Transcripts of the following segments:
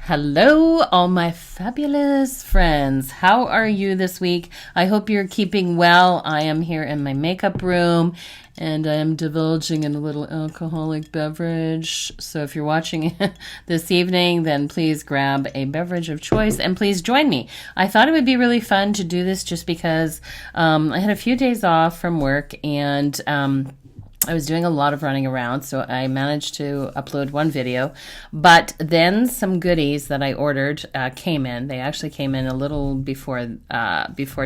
Hello, all my fabulous friends. How are you this week? I hope you're keeping well. I am here in my makeup room and I am divulging in a little alcoholic beverage. So if you're watching this evening, then please grab a beverage of choice and please join me. I thought it would be really fun to do this just because I had a few days off from work and I was doing a lot of running around, so I managed to upload one video, but then some goodies that I ordered came in. They actually came in a little before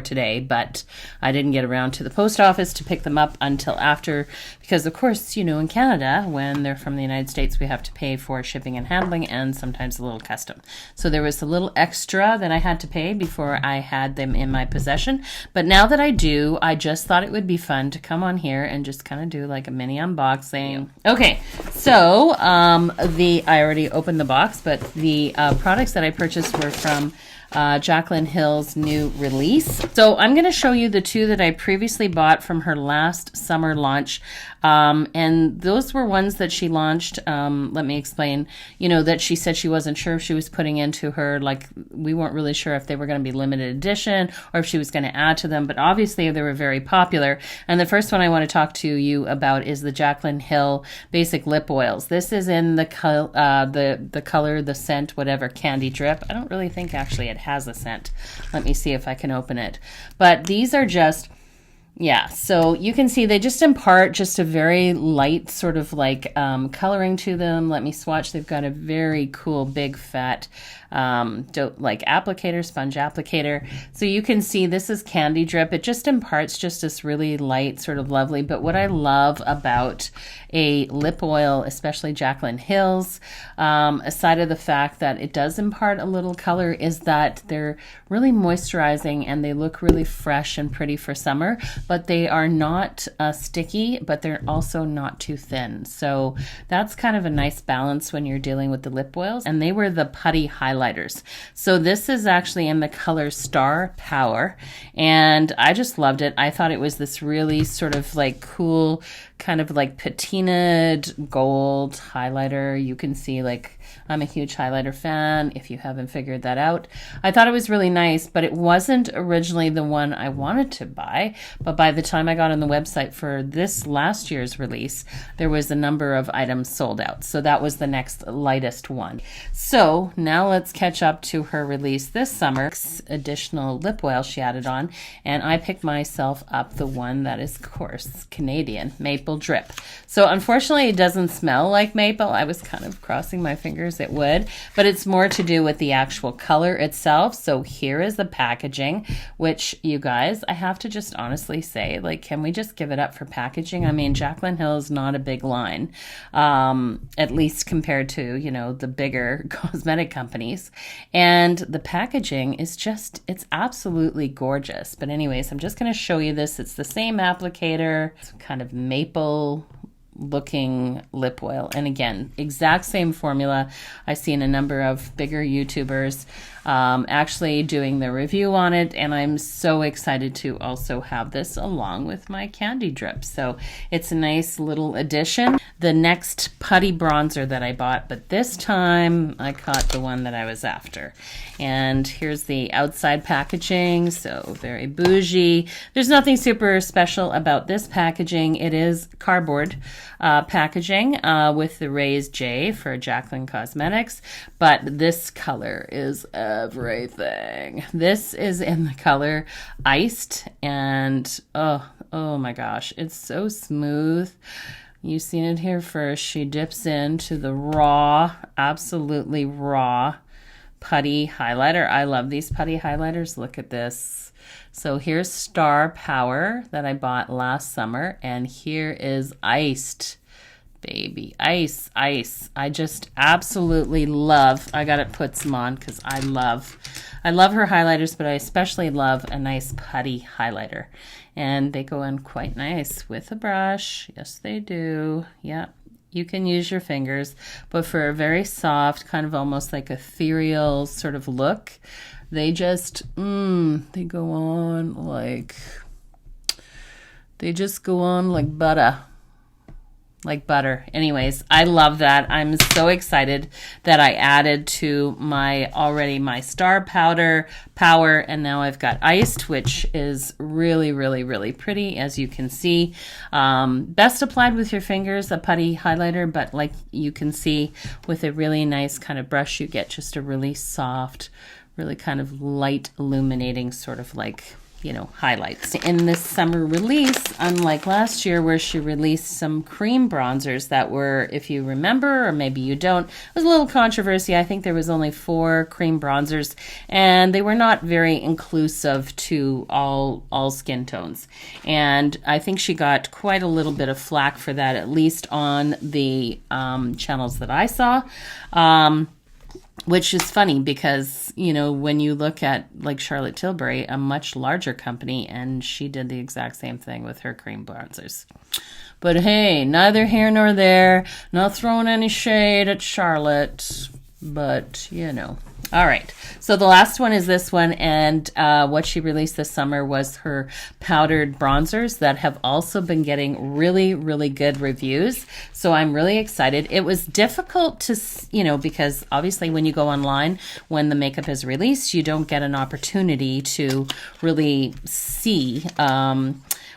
today, but I didn't get around to the post office to pick them up until after, because of course, you know, in Canada, when they're from the United States, we have to pay for shipping and handling and sometimes a little custom. So there was a little extra that I had to pay before I had them in my possession, but now that I do, I just thought it would be fun to come on here and just kind of do like a mini unboxing. Okay, so I already opened the box, but the products that I purchased were from Jaclyn Hill's new release. So I'm going to show you the two that I previously bought from her last summer launch. And those were ones that she launched. Let me explain, you know, that she said she wasn't sure if she was putting into her, like, we weren't really sure if they were going to be limited edition or if she was going to add to them, but obviously they were very popular. And the first one I want to talk to you about is the Jaclyn Hill Basic Lip Oils. This is in the color, the scent, whatever, Candy Drip. I don't really think actually it has a scent. Let me see if I can open it. But these are just, yeah, so you can see they just impart just a very light sort of like coloring to them. Let me swatch. They've got a very cool big fat like applicator, sponge applicator. So you can see this is Candy Drip. It just imparts just this really light sort of lovely. But what I love about a lip oil, especially Jaclyn Hill's, aside of the fact that it does impart a little color, is that they're really moisturizing and they look really fresh and pretty for summer, but they are not sticky, but they're also not too thin. So that's kind of a nice balance when you're dealing with the lip oils. And they were the Putty Highlighters. So this is actually in the color STARPOWER, and I just loved it. I thought it was this really sort of like cool, kind of like patinaed gold highlighter. You can see, like, I'm a huge highlighter fan, if you haven't figured that out. I thought it was really nice, but it wasn't originally the one I wanted to buy. But by the time I got on the website for this last year's release, there was a number of items sold out. So that was the next lightest one. So now let's catch up to her release this summer. Additional lip oil she added on, and I picked myself up the one that is, of course, Canadian, Maple Drip. So unfortunately, it doesn't smell like maple. I was kind of crossing my fingers it would, but it's more to do with the actual color itself. So here is the packaging, which, you guys, I have to just honestly say, like, can we just give it up for packaging? I mean, Jaclyn Hill is not a big line, at least compared to, you know, the bigger cosmetic companies. And the packaging is just, it's absolutely gorgeous. But anyways, I'm just going to show you this. It's the same applicator, it's kind of maple looking lip oil, and again, exact same formula. I've seen a number of bigger YouTubers actually doing the review on it, and I'm so excited to also have this along with my Candy Drip. So it's a nice little addition. The next putty bronzer that I bought, but this time I caught the one that I was after. And here's the outside packaging, so very bougie. There's nothing super special about this packaging. It is cardboard packaging with the raised J for Jaclyn Cosmetics, but this color is everything. This is in the color Iced, and oh my gosh, it's so smooth. You've seen it here first. She dips into the raw, absolutely raw putty highlighter. I love these putty highlighters. Look at this. So here's STARPOWER that I bought last summer, and here is Iced. Baby, ice. I just absolutely love, I gotta put some on because I love her highlighters, but I especially love a nice putty highlighter. And they go in quite nice with a brush. Yes, they do. Yeah, you can use your fingers, but for a very soft, kind of almost like ethereal sort of look, they just, they go on like, they just go on like butter. like butter. Anyways, I love that. I'm so excited that I added to my Star Powder Power, and now I've got Iced, which is really, really, really pretty, as you can see. Best applied with your fingers, a putty highlighter, but like you can see with a really nice kind of brush, you get just a really soft, really kind of light illuminating sort of like, you know, highlights. In this summer release, unlike last year where she released some cream bronzers that were, if you remember, or maybe you don't, it was a little controversy. I think there was only 4 cream bronzers, and they were not very inclusive to all skin tones. And I think she got quite a little bit of flack for that, at least on the channels that I saw. Which is funny because, you know, when you look at like Charlotte Tilbury, a much larger company, and she did the exact same thing with her cream bronzers. But hey, neither here nor there, not throwing any shade at Charlotte, but you know. All right, so the last one is this one, and what she released this summer was her powdered bronzers that have also been getting really, really good reviews. So I'm really excited. It was difficult to, you know, because obviously when you go online, when the makeup is released, you don't get an opportunity to really see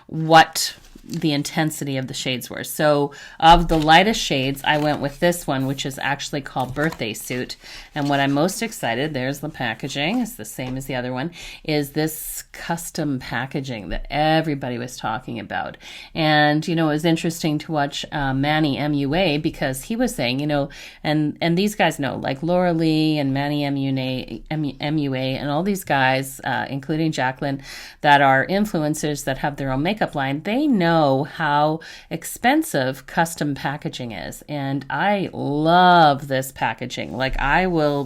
what the intensity of the shades were. So of the lightest shades, I went with this one, which is actually called Birthday Suit. And what I'm most excited, there's the packaging, it's the same as the other one, is this custom packaging that everybody was talking about. And, you know, it was interesting to watch Manny MUA, because he was saying, you know, and these guys know, like Laura Lee and Manny MUA and all these guys, including Jaclyn, that are influencers that have their own makeup line, they know how expensive custom packaging is, and I love this packaging. Like, I will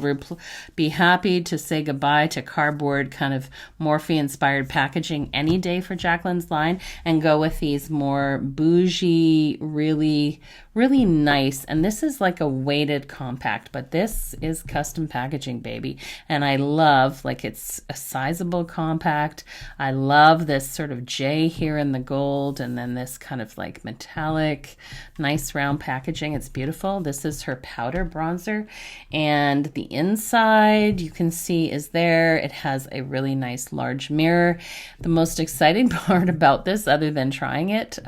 be happy to say goodbye to cardboard kind of Morphe inspired packaging any day for Jaclyn's line and go with these more bougie, really nice. And this is like a weighted compact, but this is custom packaging, baby. And I love, like, it's a sizable compact. I love this sort of J here in the gold, and then this kind of like metallic, nice round packaging. It's beautiful. This is her powder bronzer, and the inside you can see is there. It has a really nice large mirror. The most exciting part about this, other than trying it,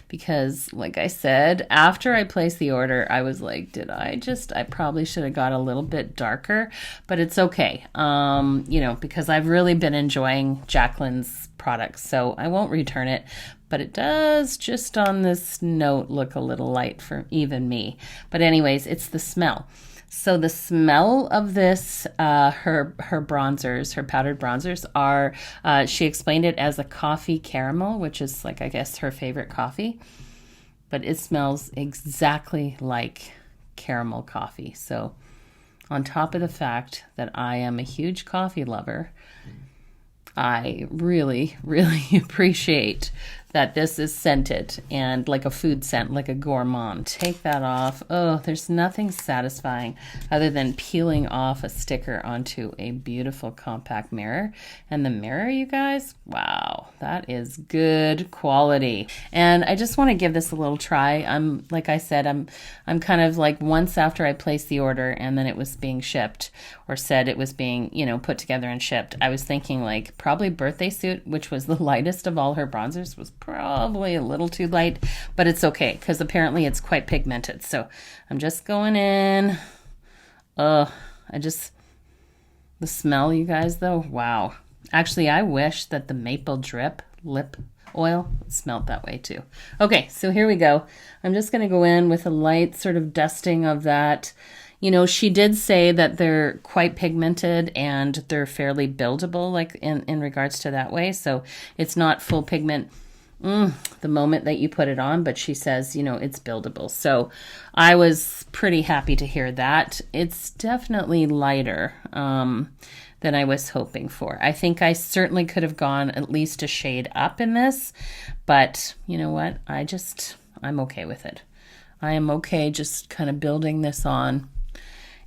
because like I said, after I placed the order, I was like, I probably should have got a little bit darker, but it's okay. You know, because I've really been enjoying Jaclyn's products, so I won't return it, but it does just on this note look a little light for even me. But anyways, it's the smell. So the smell of this, her bronzers, her powdered bronzers are, she explained it as a coffee caramel, which is like, I guess, her favorite coffee. But it smells exactly like caramel coffee. So on top of the fact that I am a huge coffee lover, I really, really appreciate that this is scented and like a food scent, like a gourmand. Take that off. Oh, there's nothing satisfying other than peeling off a sticker onto a beautiful compact mirror. And the mirror, you guys, wow, that is good quality. And I just want to give this a little try. Like I said, I'm kind of like, once after I placed the order and then it was being shipped, or said it was being, you know, put together and shipped, I was thinking like probably Birthday Suit, which was the lightest of all her bronzers, was probably a little too light, but it's okay because apparently it's quite pigmented. So I'm just going in. The smell, you guys, though, wow. Actually, I wish that the maple drip lip oil smelled that way too. Okay, so here we go. I'm just going to go in with a light sort of dusting of that. You know, she did say that they're quite pigmented and they're fairly buildable, like in regards to that way. So it's not full pigment the moment that you put it on, but she says, you know, it's buildable. So I was pretty happy to hear that. It's definitely lighter than I was hoping for. I think I certainly could have gone at least a shade up in this, but you know what? I'm okay with it. I am okay just kind of building this on.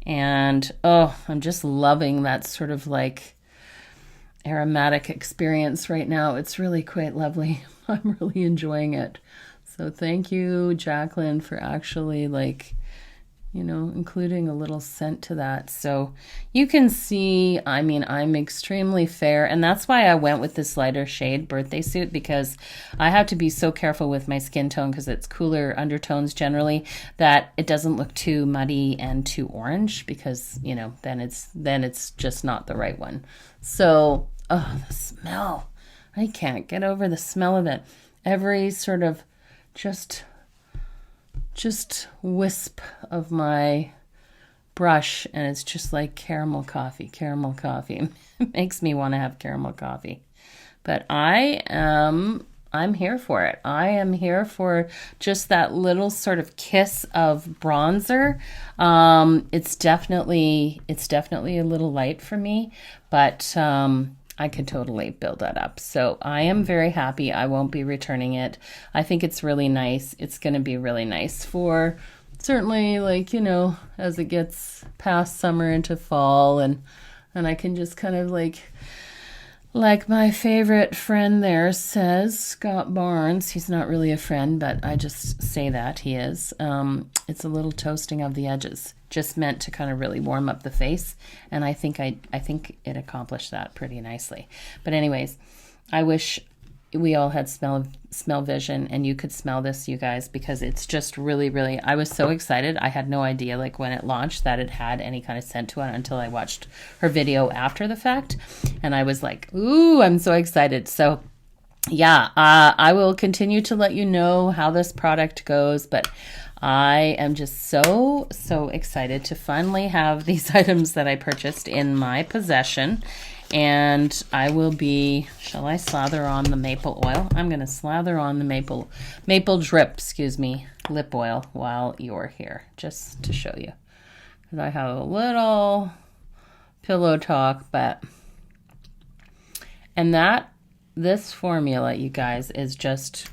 And, oh, I'm just loving that sort of like aromatic experience right now. It's really quite lovely. I'm really enjoying it. So thank you, Jaclyn, for actually, like, you know, including a little scent to that. So you can see, I mean, I'm extremely fair, and that's why I went with this lighter shade birthday suit, because I have to be so careful with my skin tone because it's cooler undertones generally, that it doesn't look too muddy and too orange, because, you know, then it's just not the right one. So, oh, the smell. I can't get over the smell of it. Every sort of just wisp of my brush, and it's just like caramel coffee. It makes me want to have caramel coffee. But I'm here for it. I am here for just that little sort of kiss of bronzer. It's definitely a little light for me, but I could totally build that up. So I am very happy. I won't be returning it. I think it's really nice. It's going to be really nice for certainly, like, you know, as it gets past summer into fall, and I can just kind of like my favorite friend there says, Scott Barnes, he's not really a friend, but I just say that he is. It's a little toasting of the edges, just meant to kind of really warm up the face, and I think it accomplished that pretty nicely. But anyways, I wish we all had smell vision, and you could smell this, you guys, because it's just really, really, I was so excited. I had no idea, like, when it launched that it had any kind of scent to it until I watched her video after the fact, and I was like, ooh, I'm so excited. So yeah, I will continue to let you know how this product goes, but I am just so excited to finally have these items that I purchased in my possession. And I will be, shall I slather on the maple oil? I'm going to slather on the maple drip, excuse me, lip oil while you're here, just to show you. Because I have a little pillow talk, and this formula, you guys, is just,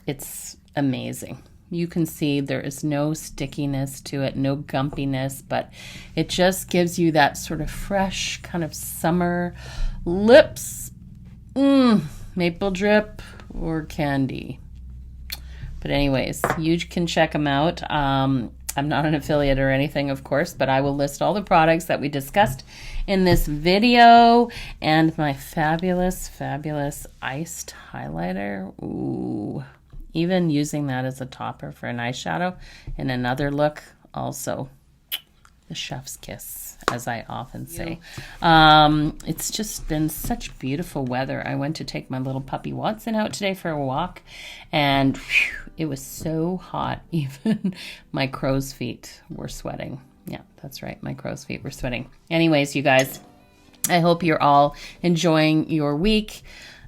it's amazing. You can see there is no stickiness to it, no gumpiness, but it just gives you that sort of fresh kind of summer lips. Maple drip or candy. But anyways, you can check them out. I'm not an affiliate or anything, of course, but I will list all the products that we discussed in this video, and my fabulous iced highlighter. Ooh. Even using that as a topper for an eyeshadow in another look, also the chef's kiss, as I often say. It's just been such beautiful weather. I went to take my little puppy Watson out today for a walk, and whew, it was so hot, even my crow's feet were sweating. Yeah, that's right, my crow's feet were sweating. Anyways, you guys, I hope you're all enjoying your week,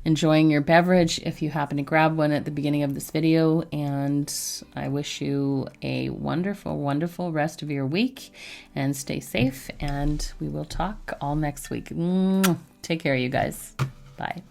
enjoying your beverage if you happen to grab one at the beginning of this video, and I wish you a wonderful rest of your week, and stay safe, and we will talk all next week. Take care, you guys. Bye.